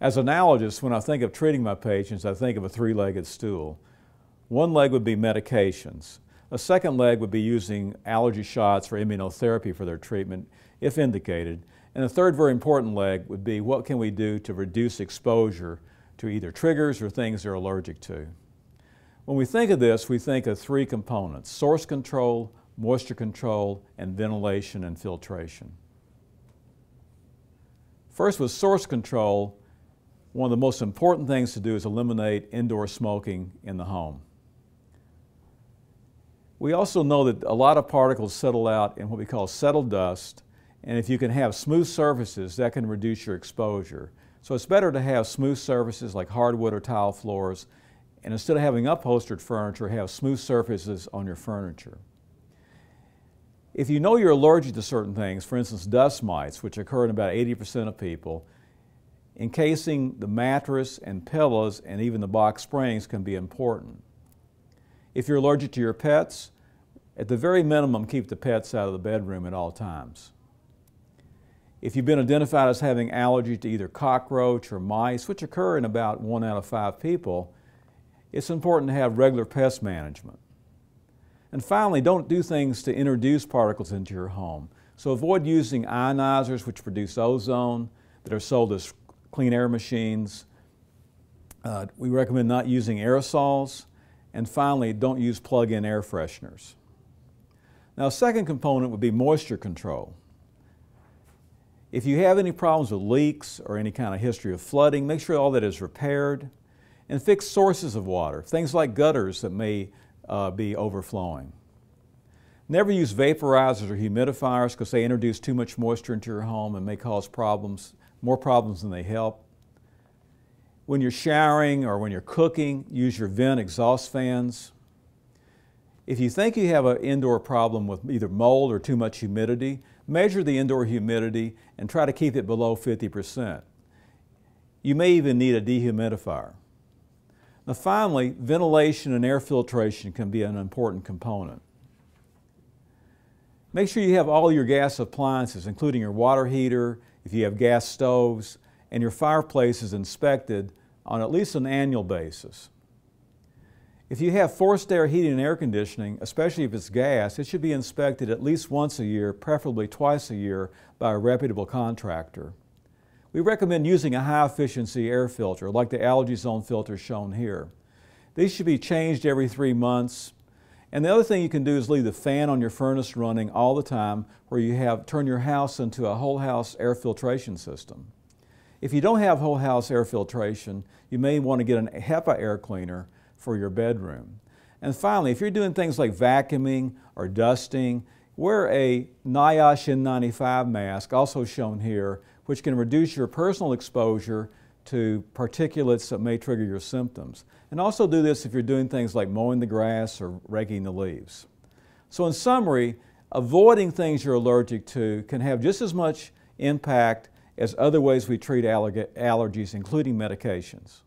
As an allergist, when I think of treating my patients, I think of a three-legged stool. One leg would be medications. A second leg would be using allergy shots or immunotherapy for their treatment, if indicated. And the third very important leg would be what can we do to reduce exposure to either triggers or things they're allergic to. When we think of this, we think of three components: source control, moisture control, and ventilation and filtration. First, with source control, one of the most important things to do is eliminate indoor smoking in the home. We also know that a lot of particles settle out in what we call settled dust, and if you can have smooth surfaces, that can reduce your exposure. So it's better to have smooth surfaces like hardwood or tile floors, and instead of having upholstered furniture, have smooth surfaces on your furniture. If you know you're allergic to certain things, for instance dust mites, which occur in about 80% of people, encasing the mattress and pillows and even the box springs can be important. If you're allergic to your pets, at the very minimum, keep the pets out of the bedroom at all times. If you've been identified as having allergy to either cockroach or mice, which occur in about 1 out of 5 people, it's important to have regular pest management. And finally, don't do things to introduce particles into your home. So avoid using ionizers, which produce ozone, that are sold as clean air machines. We recommend not using aerosols. And finally, don't use plug-in air fresheners. Now, a second component would be moisture control. If you have any problems with leaks or any kind of history of flooding, make sure all that is repaired, and fix sources of water, things like gutters that may be overflowing. Never use vaporizers or humidifiers because they introduce too much moisture into your home and may cause problems, more problems than they help. When you're showering or when you're cooking, use your vent exhaust fans. If you think you have an indoor problem with either mold or too much humidity, measure the indoor humidity and try to keep it below 50%. You may even need a dehumidifier. Now finally, ventilation and air filtration can be an important component. Make sure you have all your gas appliances, including your water heater, if you have gas stoves, and your fireplaces inspected on at least an annual basis. If you have forced air heating and air conditioning, especially if it's gas, it should be inspected at least once a year, preferably twice a year, by a reputable contractor. We recommend using a high-efficiency air filter, like the Allergy Zone filter shown here. These should be changed every 3 months. And the other thing you can do is leave the fan on your furnace running all the time, where you turn your house into a whole house air filtration system. If you don't have whole house air filtration, you may want to get a HEPA air cleaner for your bedroom. And finally, if you're doing things like vacuuming or dusting, wear a NIOSH N95 mask, also shown here, which can reduce your personal exposure to particulates that may trigger your symptoms. And also do this if you're doing things like mowing the grass or raking the leaves. So in summary, avoiding things you're allergic to can have just as much impact as other ways we treat allergies, including medications.